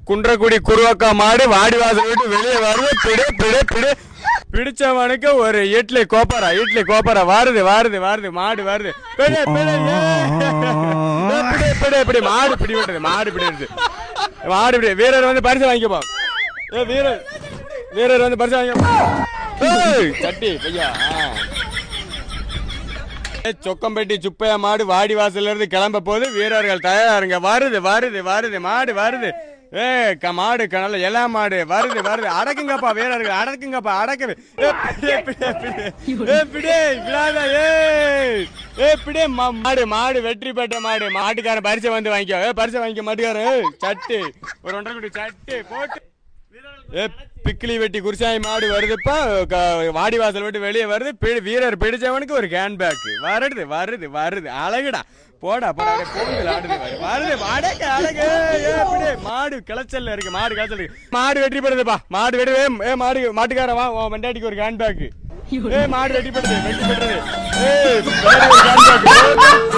குன்றக்குடி குருவக்கா மாடு வாடி வாசல் விட்டு வெளியே வருது. பிடு பிடு பிடு பிடிச்சவனுக்கு ஒரு இட்லி கோப்பரா வருது வருது வருது மாடு வருது. பிடி பிடி பிடி பிடி மாடு பிடி விடுறது மாடு பிடி வீரர் வந்து பரிசு வாங்கிப்போ. வீரர் வந்து பரிசு வாங்கிப்போ. சட்டி பையா சொக்கம்பட்டி சுப்பையா மாடு வாடி வாசல்ல இருந்து கிளம்ப போது. வீரர்கள் தயாருங்க. வருது வருது வருது மாடு வருது. மாடு நல்ல எல்லா மாடு வருது வருது. அடக்குங்கப்பா வீரர்கள் அடக்குங்கப்பா அடக்கு. மாடு மாடு வெற்றி பெற்ற மாடு. மாட்டுக்காரன் பரிசை வந்து வாங்கிக்கோ. பரிசை வாங்கிக்க மாட்டுக்காரன். சட்டு ஒரு 1.5 குடி சட்டு போட்டு பிக்கிலி வெட்டி குருசாமி மாடு வருதுப்பா. வாடி வாசல் விட்டு வெளியே வருது. வீரர் பிடிச்சவனுக்கு ஒரு கேன் பேக் வருது வருது வருது. அழகுடா போடா போடா போகுது ஆடுது வருது. அடக்கு அழகு மாடு கிளச்சல்ல இருக்கு. மாடு கிளச்சல் இருக்கு. மாடு வெற்றி பெறுதுப்பா. மாடு வெடி மாடு மாட்டுக்காரன் வா வெண்டாட்டிக்கு ஒரு கேன் பேக். மாடு வெட்டி பெறுது வெட்டி பெற்றது.